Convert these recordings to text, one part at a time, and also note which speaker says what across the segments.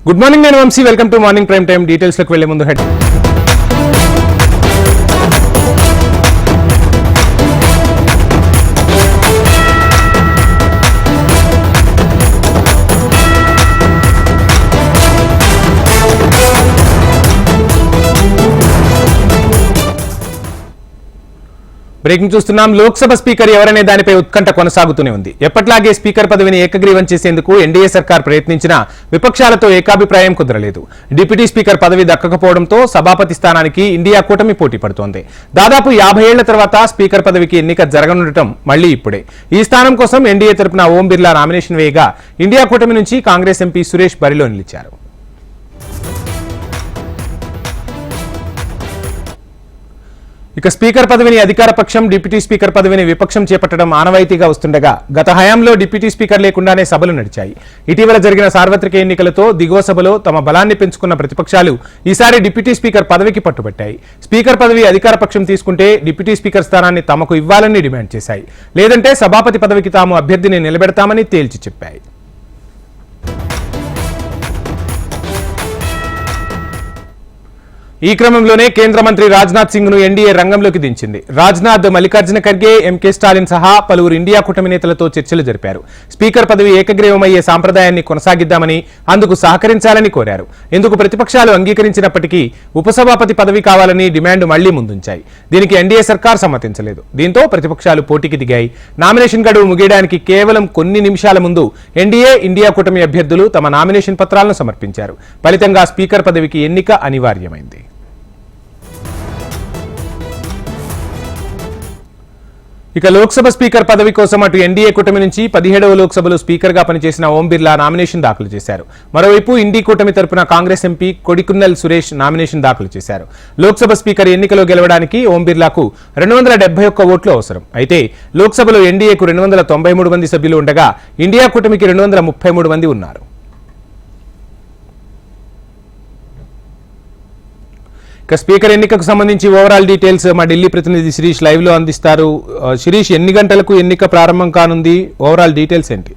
Speaker 1: Good morning నేను Vamshi welcome to morning prime time details లోకి వెళ్లే ముందు హెడ్ బ్రేకింగ్ చూస్తున్నాం. లోక్సభ స్పీకర్ ఎవరనే దానిపై ఉత్కంఠ కొనసాగుతూనే ఉంది. ఎప్పట్లాగే స్పీకర్ పదవిని ఏకగ్రీవం చేసేందుకు ఎన్డీఏ సర్కార్ ప్రయత్నించినా విపక్షాలతో ఏకాభిప్రాయం కుదరలేదు. డిప్యూటీ స్పీకర్ పదవి దక్కకపోవడంతో సభాపతి స్థానానికి ఇండియా కూటమి పోటీ పడుతోంది. దాదాపు 50 ఏళ్ల తర్వాత స్పీకర్ పదవికి ఎన్నిక జరగనుండటం మళ్లీ ఇప్పుడే. ఈ స్థానం కోసం ఎన్డీఏ తరపున ఓం బిర్లా నామినేషన్ వేయగా ఇండియా కూటమి నుంచి కాంగ్రెస్ ఎంపీ సురేష్ బరిలో నిలిచారు. ఇక స్పీకర్ పదవిని అధికార పక్షం, డిప్యూటీ స్పీకర్ పదవిని విపక్షం చేపట్టడం ఆనవాయితీగా వస్తుండగా గత హయాంలో డిప్యూటీ స్పీకర్ లేకుండానే సభలు నడిచాయి. ఇటీవల జరిగిన సార్వత్రిక ఎన్నికలతో దిగువ సభలో తమ బలాన్ని పెంచుకున్న ప్రతిపక్షాలు ఈసారి డిప్యూటీ స్పీకర్ పదవికి పట్టుబట్టాయి. స్పీకర్ పదవి అధికార పక్షం తీసుకుంటే డిప్యూటీ స్పీకర్ స్థానాన్ని తమకు ఇవ్వాలని డిమాండ్ చేశాయి. లేదంటే సభాపతి పదవికి తాము అభ్యర్థిని నిలబెడతామని తేల్చి చెప్పాయి. ఈ క్రమంలోనే కేంద్ర మంత్రి రాజ్నాథ్ సింగ్ ను ఎన్డీఏ రంగంలోకి దించింది. రాజ్నాథ్ మల్లికార్జున ఖర్గే, ఎంకే స్టాలిన్ సహా పలువురు ఇండియా కూటమి నేతలతో చర్చలు జరిపారు. స్పీకర్ పదవి ఏకగ్రీవమయ్యే సాంప్రదాయాన్ని కొనసాగిద్దామని, అందుకు సహకరించాలని కోరారు. ఇందుకు ప్రతిపక్షాలు అంగీకరించినప్పటికీ ఉపసభాపతి పదవి కావాలని డిమాండ్ మళ్లీ ముందుంచాయి. దీనికి ఎన్డీఏ సర్కార్ సమ్మతించలేదు. దీంతో ప్రతిపక్షాలు పోటీకి దిగాయి. నామినేషన్ గడువు ముగియడానికి కేవలం కొన్ని నిమిషాల ముందు ఎన్డీఏ, ఇండియా కూటమి అభ్యర్థులు తమ నామినేషన్ పత్రాలను సమర్పించారు. ఫలితంగా స్పీకర్ పదవికి ఎన్నిక అనివార్యమైంది. ఇక లోక్సభ స్పీకర్ పదవి కోసం అటు ఎన్డీఏ కూటమి నుంచి 17వ లోక్సభలో స్పీకర్ గా పనిచేసిన ఓం బిర్లా నామినేషన్ దాఖలు చేశారు. మరోవైపు ఇండీ కూటమి తరపున కాంగ్రెస్ ఎంపీ కొడికున్నెల్ సురేష్ నామినేషన్ దాఖలు చేశారు. లోక్సభ స్పీకర్ ఎన్నికలో గెలవడానికి ఓం బిర్లాకు 271 ఓట్లు అవసరం. అయితే లోక్సభలో ఎన్డీఏకు 293 మంది సభ్యులు ఉండగా ఇండియా కూటమికి 233 మంది ఉన్నారు. ఇక స్పీకర్ ఎన్నికకు సంబంధించి ఓవరాల్ డీటెయిల్స్ మా ఢిల్లీ ప్రతినిధి శిరీష్ లైవ్ లో అందిస్తారు. శిరీష్, ఎన్ని గంటలకు ఎన్నిక ప్రారంభం కానుంది? ఓవరాల్ డీటెయిల్స్ ఏంటి?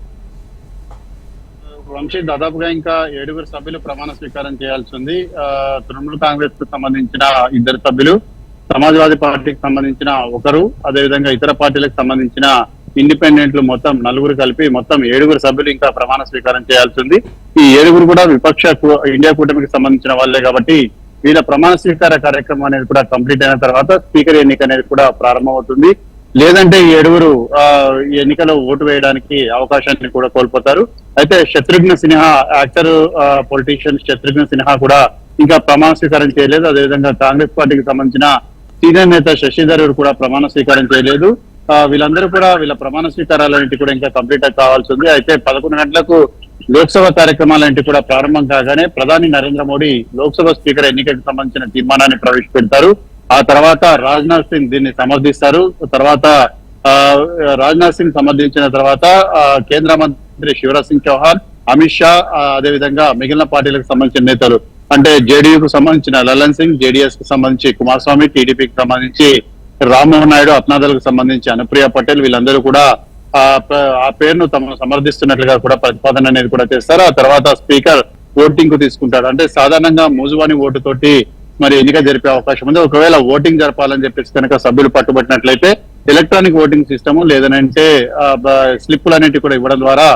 Speaker 2: వంశీ, దాదాపుగా ఇంకా 7 సభ్యులు ప్రమాణ స్వీకారం చేయాల్సి ఉంది. తృణమూల్ కాంగ్రెస్ కు సంబంధించిన 2 సభ్యులు, సమాజ్వాదీ పార్టీకి సంబంధించిన 1, అదేవిధంగా ఇతర పార్టీలకు సంబంధించిన ఇండిపెండెంట్లు మొత్తం 4 కలిపి మొత్తం 7 సభ్యులు ఇంకా ప్రమాణ స్వీకారం చేయాల్సి ఉంది. ఈ 7 కూడా విపక్ష ఇండియా కూటమికి సంబంధించిన వాళ్లే కాబట్టి వీళ్ళ ప్రమాణ స్వీకార కార్యక్రమం అనేది కూడా కంప్లీట్ అయిన తర్వాత స్పీకర్ ఎన్నిక అనేది కూడా ప్రారంభమవుతుంది. లేదంటే ఈ 7 ఎన్నికలో ఓటు వేయడానికి అవకాశాన్ని కూడా కోల్పోతారు. అయితే శత్రుఘ్న సిన్హా, యాక్టర్ పొలిటీషియన్ శత్రుఘ్న సిన్హా కూడా ఇంకా ప్రమాణ స్వీకారం చేయలేదు. అదేవిధంగా కాంగ్రెస్ పార్టీకి సంబంధించిన సీనియర్ నేత శశి థరూర్ కూడా ప్రమాణ స్వీకారం చేయలేదు. వీళ్ళందరూ కూడా వీళ్ళ ప్రమాణ స్వీకారాలన్నింటి కూడా ఇంకా కంప్లీట్ కావాల్సి ఉంది. అయితే 11 గంటలకు లోక్సభ కార్యక్రమాలంటే కూడా ప్రారంభం కాగానే ప్రధాని నరేంద్ర మోడీ లోక్సభ స్పీకర్ ఎన్నికకు సంబంధించిన తీర్మానాన్ని ప్రవేశపెడతారు. ఆ తర్వాత రాజ్నాథ్ సింగ్ దీన్ని సమర్థిస్తారు. తర్వాత రాజ్నాథ్ సింగ్ సమర్థించిన తర్వాత కేంద్ర మంత్రి శివరాజ్ సింగ్ చౌహాన్, అమిత్ షా, అదేవిధంగా మిగిలిన పార్టీలకు సంబంధించిన నేతలు అంటే జేడీయూకు సంబంధించిన లలన్ సింగ్, జేడీఎస్ కు సంబంధించి కుమారస్వామి, టీడీపీకి సంబంధించి రామ్మోహన్ నాయుడు, అప్నాదల్కు సంబంధించి అనుప్రియ పటేల్ వీళ్ళందరూ కూడా ఆ పేరును తమను సమర్థిస్తున్నట్లుగా కూడా ప్రతిపాదన అనేది కూడా చేస్తారు. ఆ తర్వాత స్పీకర్ ఓటింగ్ కు తీసుకుంటాడు. అంటే సాధారణంగా మూజువాని ఓటుతోటి మరి ఎన్నిక జరిపే అవకాశం ఉంది. ఒకవేళ ఓటింగ్ జరపాలని చెప్పేసి కనుక సభ్యులు పట్టుబట్టినట్లయితే ఎలక్ట్రానిక్ ఓటింగ్ సిస్టమ్ లేదనంటే స్లిప్పులు అనేవి కూడా ఇవ్వడం ద్వారా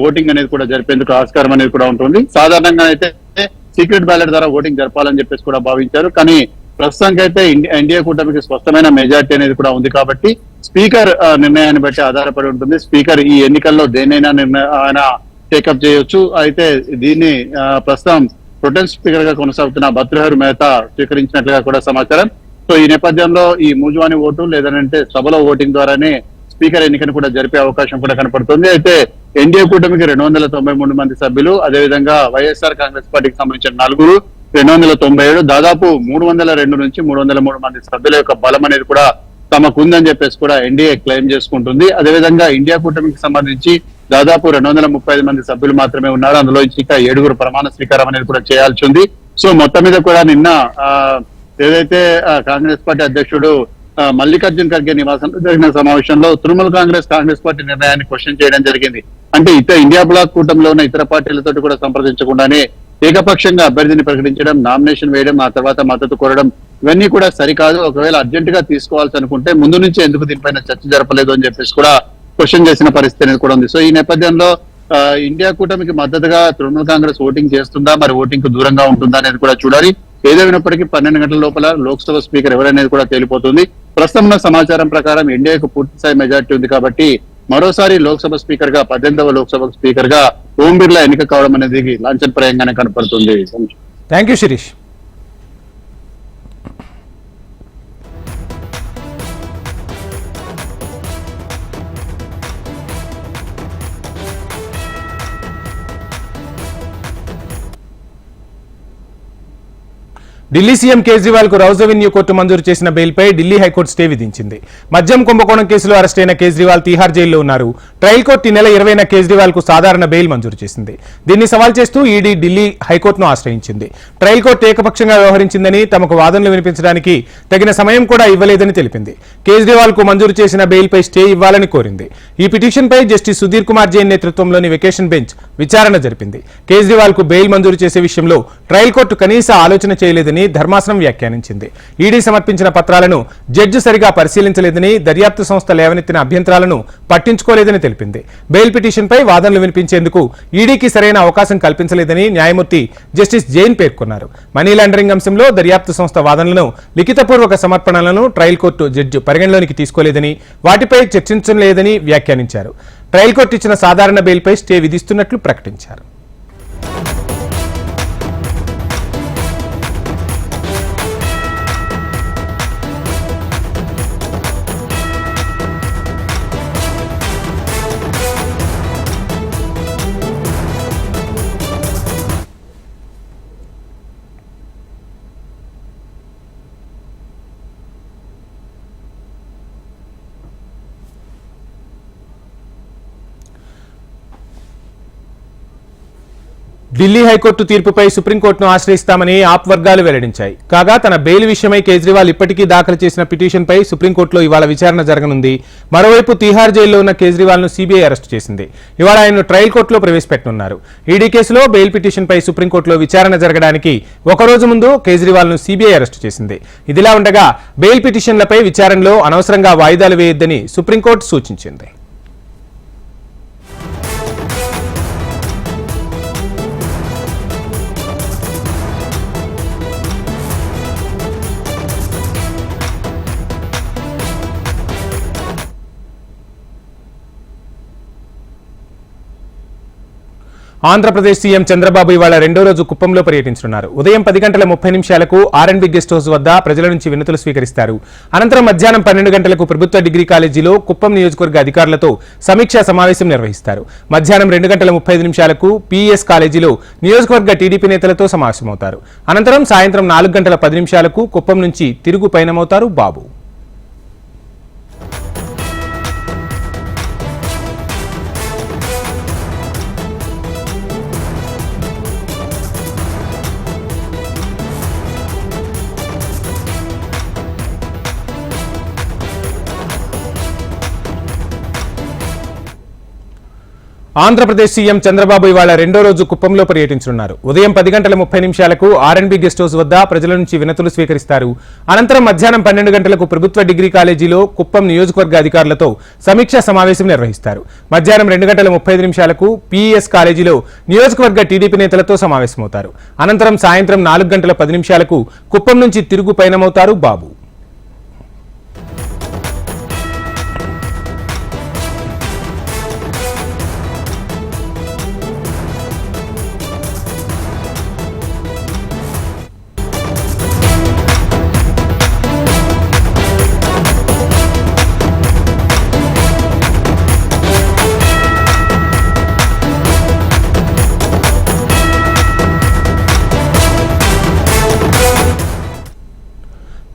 Speaker 2: ఓటింగ్ అనేది కూడా జరిపేందుకు ఆస్కారం అనేది కూడా ఉంటుంది. సాధారణంగా అయితే సీక్రెట్ బ్యాలెట్ ద్వారా ఓటింగ్ జరపాలని చెప్పేసి కూడా భావించారు. కానీ ప్రస్తుతానికి అయితే ఎన్డీఏ కూటమికి స్పష్టమైన మెజార్టీ అనేది కూడా ఉంది కాబట్టి స్పీకర్ నిర్ణయాన్ని బట్టి ఆధారపడి ఉంటుంది. స్పీకర్ ఈ ఎన్నికల్లో దేనైనా ఆయన టేకప్ చేయొచ్చు. అయితే దీన్ని ప్రస్తుతం ప్రొటెం స్పీకర్ గా కొనసాగుతున్న భర్తృహరి మెహతా స్వీకరించినట్లుగా కూడా సమాచారం. సో ఈ నేపథ్యంలో ఈ మూజువాని ఓటు లేదంటే సభలో ఓటింగ్ ద్వారానే స్పీకర్ ఎన్నికను కూడా జరిపే అవకాశం కూడా కనపడుతుంది. అయితే ఎన్డీఏ కూటమికి 293 మంది సభ్యులు, అదేవిధంగా వైఎస్ఆర్ కాంగ్రెస్ పార్టీకి సంబంధించిన 4, 297, దాదాపు 302 నుంచి 303 మంది సభ్యుల యొక్క బలం అనేది కూడా తమకుందని చెప్పేసి కూడా ఎన్డీఏ క్లెయిమ్ చేసుకుంటుంది. అదేవిధంగా ఇండియా కూటమికి సంబంధించి దాదాపు 235 మంది సభ్యులు మాత్రమే ఉన్నారు. అందులో ఇంకా 7 ప్రమాణ స్వీకారం అనేది కూడా చేయాల్సి ఉంది. సో మొత్తం మీద కూడా నిన్న ఏదైతే కాంగ్రెస్ పార్టీ అధ్యక్షుడు మల్లికార్జున ఖర్గే నివాసంలో జరిగిన సమావేశంలో తృణమూల్ కాంగ్రెస్ పార్టీ నిర్ణయాన్ని క్వశ్చన్ చేయడం జరిగింది. అంటే ఇండియా బ్లాక్ కూటమిలో ఉన్న ఇతర పార్టీలతో కూడా సంప్రదించకుండానే ఏకపక్షంగా అభ్యర్థిని ప్రకటించడం, నామినేషన్ వేయడం, ఆ తర్వాత మద్దతు కోరడం ఇవన్నీ కూడా సరికాదు. ఒకవేళ అర్జెంట్ గా తీసుకోవాల్సి అనుకుంటే ముందు నుంచి ఎందుకు దీనిపైన చర్చ జరపలేదు అని చెప్పేసి కూడా క్వశ్చన్ చేసిన పరిస్థితి అనేది కూడా ఉంది. సో ఈ నేపథ్యంలో ఇండియా కూటమికి మద్దతుగా తృణమూల్ కాంగ్రెస్ ఓటింగ్ చేస్తుందా, మరి ఓటింగ్ కు దూరంగా ఉంటుందా అనేది కూడా చూడాలి. ఏదైనప్పటికీ 12 గంటల లోపల లోక్సభ స్పీకర్ ఎవరనేది కూడా తేలిపోతుంది. ప్రస్తుతం ఉన్న సమాచారం ప్రకారం ఎన్డీఏకు పూర్తి స్థాయి మెజార్టీ ఉంది కాబట్టి మరోసారి లోక్సభ స్పీకర్ గా 18వ లోక్సభ స్పీకర్ గా ఓం బిర్లా ఎన్నిక కావడం అనేది లాంఛనప్రాయంగానే కనపడుతుంది.
Speaker 1: Thank you Shirish. Delhi CM Kejriwal కు రౌజ్ అవెన్యూ కోర్టు మంజూరు చేసిన బెయిల్పై ఢిల్లీ హైకోర్టు స్టే విధించింది. మద్యం కుంభకోణం కేసులో అరెస్ట్ అయిన కేజ్రీవాల్ తీహార్ జైల్లో ఉన్నారు. ట్రయల్ కోర్టు ఈ నెల 20న కేజ్రీవాల్ కు సాధారణ బెయిల్ మంజూరు చేసింది. దీన్ని సవాల్ చేస్తూ ఈడీ ఢిల్లీ హైకోర్టును ఆశ్రయించింది. ట్రయల్ కోర్టు ఏకపక్షంగా వ్యవహరించిందని, తమకు వాదనలు వినిపించడానికి తగిన సమయం కూడా ఇవ్వలేదని తెలిపింది. కేజ్రీవాల్ కు మంజూరు చేసిన బెయిల్పై స్టే ఇవ్వాలని కోరింది. ఈ పిటిషన్పై జస్టిస్ సుధీర్ కుమార్ జైన్ నేతృత్వంలోని వెకేషన్ బెంచ్ విచారణ జరిపింది. కేజ్రీవాల్ కు బెయిల్ మంజూరు చేసే విషయంలో ట్రయల్ కోర్టు కనీస ఆలోచన చేయలేదని ధర్మాసనం వ్యాఖ్యానించింది. ఈడీ సమర్పించిన పత్రాలను జడ్జి సరిగా పరిశీలించలేదని, దర్యాప్తు సంస్థ లేవనెత్తిన అభ్యంతరాలను పట్టించుకోలేదని తెలిపింది. బెయిల్ పిటిషన్పై వాదనలు వినిపించేందుకు ఈడీకి సరైన అవకాశం కల్పించలేదని న్యాయమూర్తి జస్టిస్ జైన్ పేర్కొన్నారు. మనీ లాండరింగ్ అంశంలో దర్యాప్తు సంస్థ వాదనలను, లిఖితపూర్వక సమర్పణలను ట్రయల్ కోర్టు జడ్జి పరిగణలోనికి తీసుకోలేదని, వాటిపై చర్చించలేదని వ్యాఖ్యానించారు. ట్రయల్ కోర్టు ఇచ్చిన సాధారణ బెయిల్పై స్టే విధిస్తున్నట్లు ప్రకటించారు. ఢిల్లీ హైకోర్టు తీర్పుపై సుప్రీంకోర్టును ఆశ్రయిస్తామని ఆప్ వర్గాలు వెల్లడించాయి. కాగా తన బెయిల్ విషయమై కేజ్రీవాల్ ఇప్పటికీ దాఖలు చేసిన పిటిషన్పై సుప్రీంకోర్టులో ఇవాళ విచారణ జరగనుంది. మరోవైపు తీహార్ జైల్లో ఉన్న కేజ్రీవాల్ ను సీబీఐ అరెస్టు చేసింది. ఇవాళ ఆయన్ను ట్రయల్ కోర్టులో ప్రవేశపెట్టనున్నారు. ఈడీ కేసులో బెయిల్ పిటిషన్పై సుప్రీంకోర్టులో విచారణ జరగడానికి ఒకరోజు ముందు కేజ్రీవాల్ ను సీబీఐ అరెస్టు చేసింది. ఇదిలా ఉండగా బెయిల్ పిటిషన్లపై విచారణలో అనవసరంగా వాయిదాలు వేయొద్దని సుప్రీంకోర్టు సూచించింది. ఆంధ్రప్రదేశ్ సీఎం చంద్రబాబు ఇవాళ రెండో రోజు కుప్పంలో పర్యటించనున్నారు. ఉదయం 10:30 ఆర్ఎండ్బి గెస్ట్ హౌస్ వద్ద ప్రజల నుంచి వినతులు స్వీకరిస్తారు. అనంతరం మధ్యాహ్నం 12 గంటలకు ప్రభుత్వ డిగ్రీ కాలేజీలో కుప్పం నియోజకవర్గ అధికారులతో సమీక్షా సమావేశం నిర్వహిస్తారు. మధ్యాహ్నం 2:35 పీఎస్ కాలేజీలో నియోజకవర్గ టీడీపీ నేతలతో సమావేశమవుతారు. అనంతరం సాయంత్రం 4:10 కుప్పం నుంచి తిరుగు పయనమవుతారు బాబు. ఆంధ్రప్రదేశ్ సీఎం చంద్రబాబు ఇవాళ రెండో రోజు కుప్పంలో పర్యటించనున్నారు. ఉదయం 10:30 ఆర్ఎండ్బి గెస్ట్ హౌస్ వద్ద ప్రజల నుంచి వినతులు స్వీకరిస్తారు. అనంతరం మధ్యాహ్నం 12 గంటలకు ప్రభుత్వ డిగ్రీ కాలేజీలో కుప్పం నియోజకవర్గ అధికారులతో సమీక్షా సమావేశం నిర్వహిస్తారు. మధ్యాహ్నం 2:35 పీఎస్ కాలేజీలో నియోజకవర్గ టీడీపీ నేతలతో సమావేశమవుతారు. అనంతరం సాయంత్రం 4:10 కుప్పం నుంచి తిరుగు పయనమవుతారు బాబు.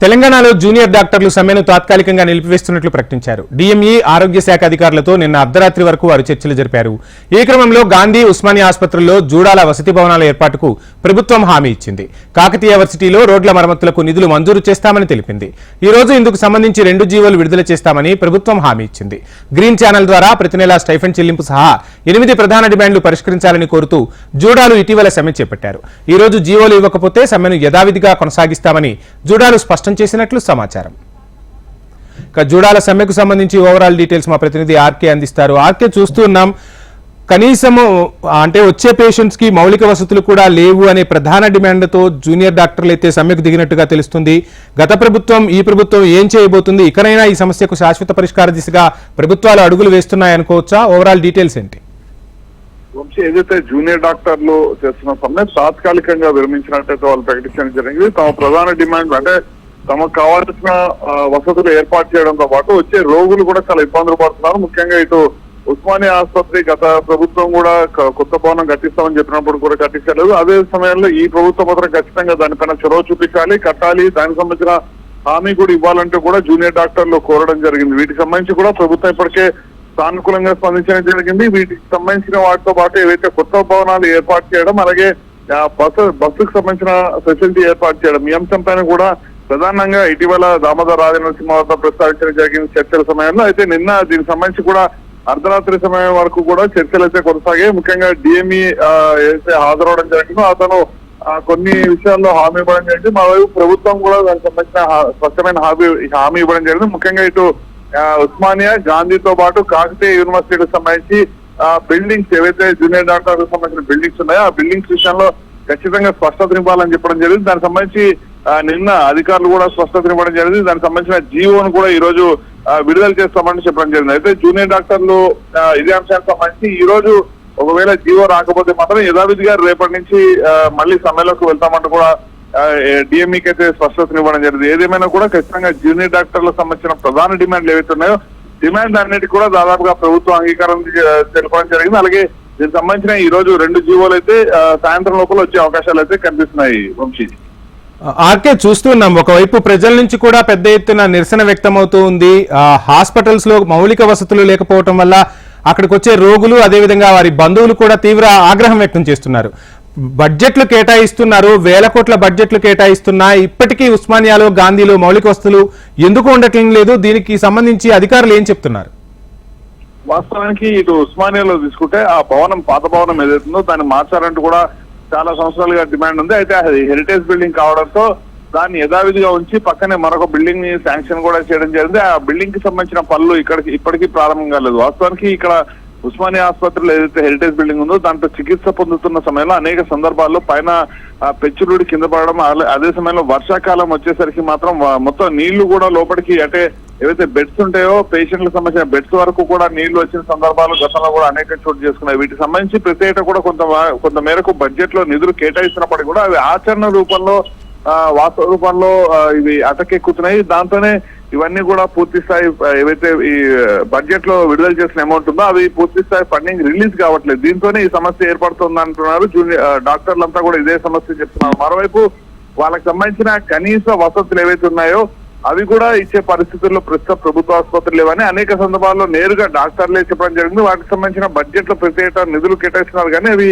Speaker 1: తెలంగాణలో జూనియర్ డాక్టర్లు సమ్మెను తాత్కాలికంగా నిలిపివేస్తున్నట్లు ప్రకటించారు. డిఎంఈ ఆరోగ్య శాఖ అధికారులతో నిన్న అర్ధరాత్రి వరకు వారు చర్చలు జరిపారు. ఈ క్రమంలో గాంధీ, ఉస్మానియా ఆసుపత్రుల్లో జూడాల వసతి భవనాల ఏర్పాటుకు ప్రభుత్వం హామీ ఇచ్చింది. కాకతీయ వర్సిటీలో రోడ్ల మరమ్మతులకు నిధులు మంజూరు చేస్తామని తెలిపింది. ఈ రోజు ఇందుకు సంబంధించి 2 జీవోలు విడుదల చేస్తామని ప్రభుత్వం హామీ ఇచ్చింది. గ్రీన్ ఛానల్ ద్వారా ప్రతి నెలా స్టైఫండ్ చెల్లింపు సహా 8 ప్రధాన డిమాండ్లు పరిష్కరించాలని కోరుతూ జూడాలు ఇటీవల సమ్మె చేపట్టారు. ఈ రోజు జీవోలు ఇవ్వకపోతే సమ్మెను యథావిధిగా కొనసాగిస్తామని జూడాలు స్పష్టం చేసినట్లు సమాచారం. జూడాల సమ్మెకు సంబంధించి ఓవరాల్ డీటెయిల్స్ మా ప్రతినిధి ఆర్కే అందిస్తారు. ఆర్కే, చూస్తూ ఉన్నాం కనీసము అంటే వచ్చే పేషెంట్స్ కి మౌలిక వసతులు కూడా లేవు అనే ప్రధాన డిమాండ్తో జూనియర్ డాక్టర్లు అయితే సమ్మెకు దిగినట్టుగా తెలుస్తుంది. గత ప్రభుత్వం, ఈ ప్రభుత్వం ఏం చేయబోతుంది? ఇకనైనా ఈ సమస్యకు శాశ్వత పరిష్కార దిశగా ప్రభుత్వాలు అడుగులు వేస్తున్నాయనుకోవచ్చా? ఓవరాల్ డీటెయిల్స్ ఏంటి?
Speaker 3: ఏదైతే జూనియర్ డాక్టర్లు చేస్తున్న సమ్మె తాత్కాలికంగా విరమించినట్టయితే వాళ్ళు ప్రకటించడం జరిగింది. తమ ప్రధాన డిమాండ్ అంటే తమకు కావాల్సిన వసతులు ఏర్పాటు చేయడంతో పాటు వచ్చే రోగులు కూడా చాలా ఇబ్బందులు పడుతున్నారు. ముఖ్యంగా ఇటు ఉస్మానియా ఆసుపత్రి గత ప్రభుత్వం కూడా కొత్త భవనం కట్టిస్తామని చెప్పినప్పుడు కూడా కట్టించలేదు. అదే సమయంలో ఈ ప్రభుత్వం మాత్రం ఖచ్చితంగా దానిపైన చొరవ చూపించాలి, కట్టాలి, దానికి సంబంధించిన హామీ కూడా ఇవ్వాలంటూ కూడా జూనియర్ డాక్టర్లు కోరడం జరిగింది. వీటికి సంబంధించి కూడా ప్రభుత్వం ఇప్పటికే సానుకూలంగా స్పందించడం జరిగింది. వీటికి సంబంధించిన వాటితో పాటు ఏవైతే కొత్త భవనాలు ఏర్పాటు చేయడం, అలాగే బస్సుకు సంబంధించిన ఫెసిలిటీ ఏర్పాటు చేయడం, ఈ అంశం పైన కూడా ప్రధానంగా ఇటీవల దామోదర్ రాజనరసింహ వద్ద ప్రస్తావించడం జరిగిన చర్చల సమయంలో అయితే నిన్న దీనికి సంబంధించి కూడా అర్ధరాత్రి సమయం వరకు కూడా చర్చలు అయితే కొనసాగాయి. ముఖ్యంగా డిఎంఈ ఏదైతే హాజరవడం జరిగిందో అతను కొన్ని విషయాల్లో హామీ ఇవ్వడం జరిగింది. మరోవైపు ప్రభుత్వం కూడా దానికి సంబంధించిన స్పష్టమైన హామీ ఇవ్వడం జరిగింది. ముఖ్యంగా ఇటు ఉస్మానియా, గాంధీతో పాటు కాకతీయ యూనివర్సిటీకి సంబంధించి బిల్డింగ్స్ ఏవైతే జూనియర్ డాక్టర్లకు సంబంధించిన బిల్డింగ్స్ ఉన్నాయో ఆ బిల్డింగ్స్ విషయంలో ఖచ్చితంగా స్పష్టతనివ్వాలని చెప్పడం జరిగింది. దానికి సంబంధించి నిన్న అధికారులు కూడా స్పష్టతనివ్వడం జరిగింది. దానికి సంబంధించిన జీవోను కూడా ఈ రోజు విడుదల చేస్తామని చెప్పడం జరిగింది. అయితే జూనియర్ డాక్టర్లు ఇదే అంశానికి సంబంధించి ఈ రోజు ఒకవేళ జీవో రాకపోతే మాత్రం యథావిధిగా రేపటి నుంచి మళ్ళీ సమ్మెలోకి వెళ్తామంటూ కూడా డిఎంఈకి అయితే స్పష్టతనివ్వడం జరిగింది. ఏదేమైనా కూడా ఖచ్చితంగా జూనియర్ డాక్టర్లకు సంబంధించిన ప్రధాన డిమాండ్లు ఏవైతే ఉన్నాయో డిమాండ్ అన్నిటి కూడా దాదాపుగా ప్రభుత్వం అంగీకారం తెలపడం జరిగింది. అలాగే దీనికి సంబంధించిన ఈ రోజు 2 జీవోలు అయితే సాయంత్రం లోపల వచ్చే అవకాశాలు అయితే కనిపిస్తున్నాయి. వంశీ,
Speaker 1: ఆర్కే, చూస్తున్నాం ఒకవైపు ప్రజల నుంచి కూడా పెద్ద ఎత్తున నిరసన వ్యక్తమవుతూ ఉంది. హాస్పిటల్స్ లో మౌలిక వసతులు లేకపోవడం వల్ల అక్కడికి వచ్చే రోగులు, అదేవిధంగా వారి బంధువులు కూడా తీవ్ర ఆగ్రహం వ్యక్తం చేస్తున్నారు. బడ్జెట్లు కేటాయిస్తున్నారు, 1000 కోట్ల బడ్జెట్లు కేటాయిస్తున్నా ఇప్పటికీ ఉస్మానియాలో, గాంధీలో మౌలిక వసతులు ఎందుకు ఉండటం లేదు? దీనికి సంబంధించి అధికారులు ఏం చెప్తున్నారు?
Speaker 3: వాస్తవానికి ఇటు ఉస్మానియాలో తీసుకుంటే ఆ భవనం, పాత భవనం ఏదైతుందో దాన్ని మార్చాలంటూ కూడా చాలా సంవత్సరాలుగా డిమాండ్ ఉంది. అయితే అది హెరిటేజ్ బిల్డింగ్ కావడంతో దాన్ని యథావిధిగా ఉంచి పక్కనే మరొక బిల్డింగ్ ని శాంక్షన్ కూడా చేయడం జరిగింది. ఆ బిల్డింగ్ కి సంబంధించిన పనులు ఇప్పటికీ ప్రారంభం కాలేదు. వాస్తవానికి ఇక్కడ ఉస్మానియా ఆసుపత్రిలో ఏదైతే హెరిటేజ్ బిల్డింగ్ ఉందో దాంట్లో చికిత్స పొందుతున్న సమయంలో అనేక సందర్భాల్లో పైన పెచ్చులుడి కింద పడడం, అదే సమయంలో వర్షాకాలం వచ్చేసరికి మాత్రం మొత్తం నీళ్లు కూడా లోపలికి అంటే ఏవైతే బెడ్స్ ఉంటాయో పేషెంట్లకు సంబంధించిన బెడ్స్ వరకు కూడా నీళ్లు వచ్చిన సందర్భాలు గతంలో కూడా అనేక చోటు చేసుకున్నాయి. వీటికి సంబంధించి ప్రతి ఏటా కూడా కొంత మేరకు బడ్జెట్ లో నిధులు కేటాయిస్తున్నప్పటికీ కూడా అవి ఆచరణ రూపంలో, వాస్తవ రూపంలో ఇవి అటకెక్కుతున్నాయి. దాంతోనే ఇవన్నీ కూడా పూర్తి స్థాయి ఏవైతే ఈ బడ్జెట్ లో విడుదల చేసిన అమౌంట్ ఉందో అవి పూర్తి స్థాయి ఫండింగ్ రిలీజ్ కావట్లేదు. దీంతోనే ఈ సమస్య ఏర్పడుతుంది అంటున్నారు డాక్టర్లంతా కూడా ఇదే సమస్య చెప్తున్నారు. మరోవైపు వాళ్ళకి సంబంధించిన కనీస వసతులు ఏవైతే ఉన్నాయో అవి కూడా ఇచ్చే పరిస్థితుల్లో ప్రస్తుత ప్రభుత్వ ఆసుపత్రులు లేవని అనేక సందర్భాల్లో నేరుగా డాక్టర్లే చెప్పడం జరిగింది. వాటికి సంబంధించిన బడ్జెట్ లో ప్రతి ఏటా నిధులు కేటాయిస్తున్నారు కానీ అవి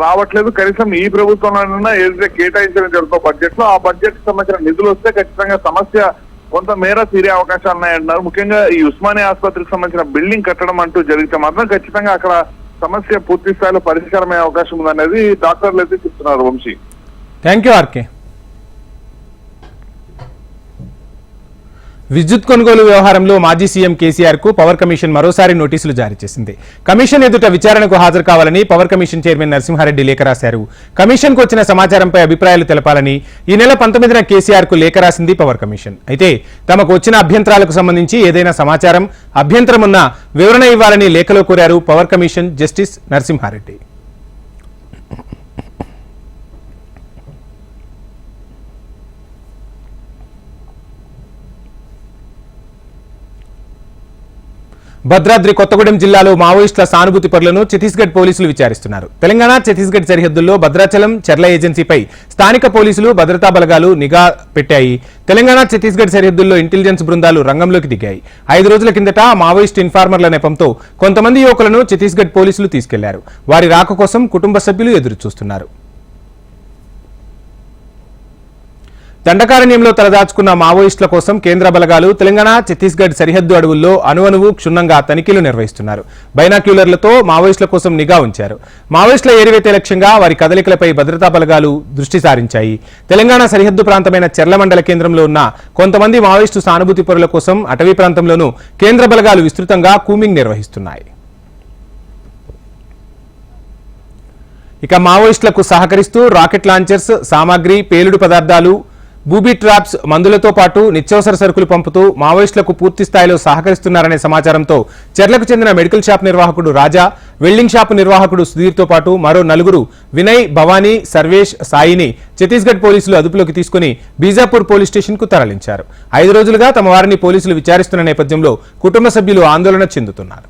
Speaker 3: రావట్లేదు. కనీసం ఈ ప్రభుత్వంలో ఏదైతే కేటాయించడం జరుగుతుందో బడ్జెట్ లో ఆ బడ్జెట్ కి సంబంధించిన నిధులు వస్తే ఖచ్చితంగా సమస్య కొంత మేర తీరే అవకాశాలు ఉన్నాయంటున్నారు. ముఖ్యంగా ఈ ఉస్మానియా ఆసుపత్రికి సంబంధించిన బిల్డింగ్ కట్టడం అంటూ జరిగితే మాత్రం ఖచ్చితంగా అక్కడ సమస్య పూర్తి స్థాయిలో పరిష్కారమయ్యే అవకాశం ఉందనేది డాక్టర్లు అయితే చెప్తున్నారు. Vamshi,
Speaker 1: thank you RK. విద్యుత్ కొనుగోలు వ్యవహారంలో మాజీ సీఎం కేసీఆర్ కు పవర్ కమిషన్ మరోసారి నోటీసులు జారీ చేసింది. కమిషన్ ఎదుట విచారణకు హాజరు కావాలని పవర్ కమిషన్ చైర్మన్ నరసింహారెడ్డి లేఖ రాశారు. కమిషన్ కు వచ్చిన సమాచారంపై అభిప్రాయాలు తెలపాలని ఈ నెల 19న కేసీఆర్ కు లేఖ రాసింది పవర్ కమిషన్. అయితే తమకు వచ్చిన అభ్యంతరాలకు సంబంధించి ఏదైనా సమాచారం, అభ్యంతరం ఉన్నా వివరణ ఇవ్వాలని లేఖలో కోరారు power commission justice Narasimha Reddy. Bhadradri Kothagudem జిల్లాలో మావోయిస్టుల సానుభూతి పరులను ఛత్తీస్గఢ్ పోలీసులు విచారిస్తున్నారు. తెలంగాణ ఛత్తీస్గఢ్ సరిహద్దుల్లో భద్రాచలం చెర్ల ఏజెన్సీపై స్థానిక పోలీసులు భద్రతా బలగాలు నిఘా పెట్టాయి. తెలంగాణ ఛత్తీస్గఢ్ సరిహద్దుల్లో ఇంటెలిజెన్స్ బృందాలు రంగంలోకి దిగాయి. 5 రోజుల కిందట మావోయిస్టు ఇన్ఫార్మర్ల నెపంతో కొంతమంది యువకులను ఛత్తీస్గఢ్ పోలీసులు తీసుకెళ్లారు. వారి రాక కోసం కుటుంబ సభ్యులు ఎదురుచూస్తున్నారు. దండకారణ్యంలో తలదాచుకున్న మావోయిస్టుల కోసం కేంద్ర బలగాలు తెలంగాణ ఛత్తీస్గఢ్ సరిహద్దు అడవుల్లో అణువణువు క్షుణ్ణంగా తనిఖీలు నిర్వహిస్తున్నారు. బైనాక్యులర్లతో మావోయిస్టుల కోసం నిఘా ఉంచారు. మావోయిస్టుల ఏరివేతే లక్ష్యంగా వారి కదలికలపై భద్రతా బలగాలు దృష్టి సారించాయి. తెలంగాణ సరిహద్దు ప్రాంతమైన చెర్ల మండల కేంద్రంలో ఉన్న కొంతమంది మావోయిస్టు సానుభూతి పరుల కోసం అటవీ ప్రాంతంలోనూ కేంద్ర బలగాలు విస్తృతంగా కూంబింగ్ నిర్వహిస్తున్నాయి. ఇక మావోయిస్టులకు సహకరిస్తూ రాకెట్ లాంచర్స్, సామాగ్రి, పేలుడు పదార్థాలు, బూబీ ట్రాప్స్, మందులతో పాటు నిత్యావసర సరుకులు పంపుతూ మావోయిస్టులకు పూర్తి స్థాయిలో సహకరిస్తున్నారనే సమాచారంతో చెర్లకు చెందిన మెడికల్ షాప్ నిర్వాహకుడు రాజా, వెల్డింగ్ షాపు నిర్వాహకుడు సుధీర్తో పాటు మరో 4 వినయ్, భవానీ, సర్వేష్, సాయిని ఛత్తీస్గఢ్ పోలీసులు అదుపులోకి తీసుకుని బీజాపూర్ పోలీస్ స్టేషన్ కు తరలించారు. 5 రోజులుగా తమ వారిని పోలీసులు విచారిస్తున్న నేపథ్యంలో కుటుంబ సభ్యులు ఆందోళన చెందుతున్నారు.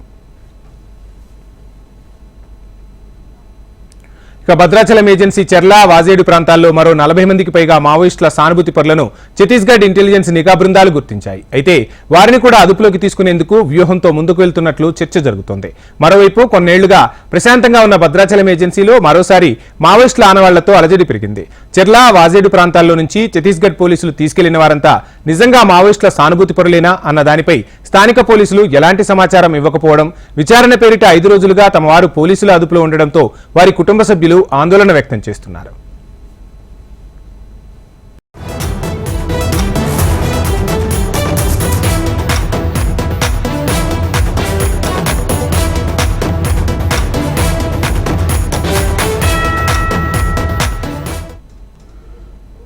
Speaker 1: ఇక భద్రాచలం ఏజెన్సీ చెర్ల, వాజేడు ప్రాంతాల్లో మరో 40 మందికి పైగా మావోయిస్టుల సానుభూతి పరులను ఛత్తీస్గఢ్ ఇంటెలిజెన్స్ నిఘా బృందాలు గుర్తించాయి. అయితే వారిని కూడా అదుపులోకి తీసుకునేందుకు వ్యూహంతో ముందుకు వెళ్తున్నట్లు చర్చ జరుగుతోంది. మరోవైపు కొన్నేళ్లుగా ప్రశాంతంగా ఉన్న భద్రాచలం ఏజెన్సీలో మరోసారి మావోయిస్టుల ఆనవాళ్లతో అలజడి పెరిగింది. చెర్ల, వాజేడు ప్రాంతాల్లో నుంచి ఛత్తీస్గఢ్ పోలీసులు తీసుకెళ్లిన వారంతా నిజంగా మావోయిస్టుల సానుభూతి పరులేనా అన్న దానిపై స్థానిక పోలీసులు ఎలాంటి సమాచారం ఇవ్వకపోవడం, విచారణ పేరిట 5 రోజులుగా తమ వారు పోలీసుల అదుపులో ఉండడంతో వారి కుటుంబ సభ్యులు ఆందోళన వ్యక్తం చేస్తున్నారు.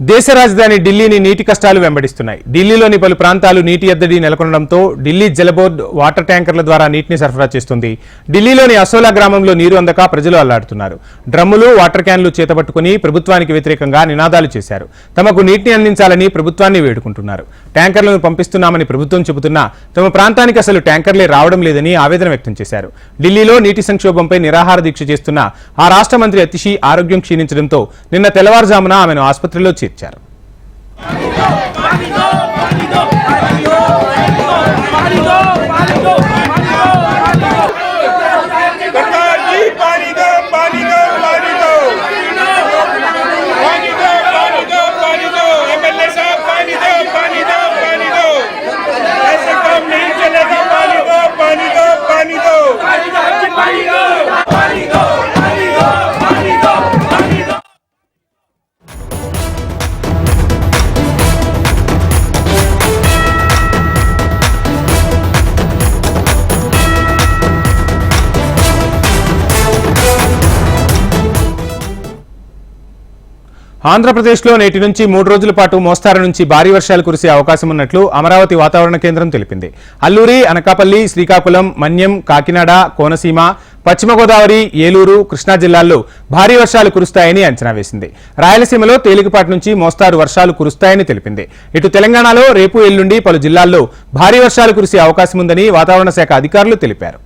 Speaker 1: దేశ రాజధాని ఢిల్లీని నీటి కష్టాలు వెంబడిస్తున్నాయి. ఢిల్లీలోని పలు ప్రాంతాలు నీటి ఎద్దడి నెలకొనడంతో ఢిల్లీ జలబోర్డు వాటర్ ట్యాంకర్ల ద్వారా నీటిని సరఫరా చేస్తుంది. ఢిల్లీలోని అసోలా గ్రామంలో నీరు అందక ప్రజలు అల్లాడుతున్నారు. డ్రమ్ములు, వాటర్ క్యాన్లు చేతబట్టుకుని ప్రభుత్వానికి వ్యతిరేకంగా నినాదాలు చేశారు. తమకు నీటిని అందించాలని ప్రభుత్వాన్ని వేడుకుంటున్నారు. ట్యాంకర్లను పంపిస్తున్నామని ప్రభుత్వం చెబుతున్నా తమ ప్రాంతానికి అసలు ట్యాంకర్లే రావడం లేదని ఆవేదన వ్యక్తం చేశారు. ఢిల్లీలో నీటి సంక్షోభంపై నిరాహార దీక్ష చేస్తున్న ఆ రాష్ట్ర మంత్రి అతిషి ఆరోగ్యం క్షీణించడంతో నిన్న తెల్లవారుజామున ఆమెను ఆసుపత్రిలో చేర్చారు. ఆంధ్రప్రదేశ్లో నేటి నుంచి 3 రోజుల పాటు మోస్తారు నుంచి భారీ వర్షాలు కురిసే అవకాశం ఉన్నట్లు అమరావతి వాతావరణ కేంద్రం తెలిపింది. అల్లూరి, అనకాపల్లి, శ్రీకాకుళం, మన్యం, కాకినాడ, కోనసీమ, పశ్చిమ గోదావరి, ఏలూరు, కృష్ణా జిల్లాల్లో భారీ వర్షాలు కురుస్తాయని అంచనా వేసింది. రాయలసీమలో తేలికపాటి నుంచి మోస్తారు వర్షాలు కురుస్తాయని తెలిపింది. ఇటు తెలంగాణలో రేపు, ఎల్లుండి పలు జిల్లాల్లో భారీ వర్షాలు కురిసే అవకాశం ఉందని వాతావరణ శాఖ అధికారులు తెలిపారు.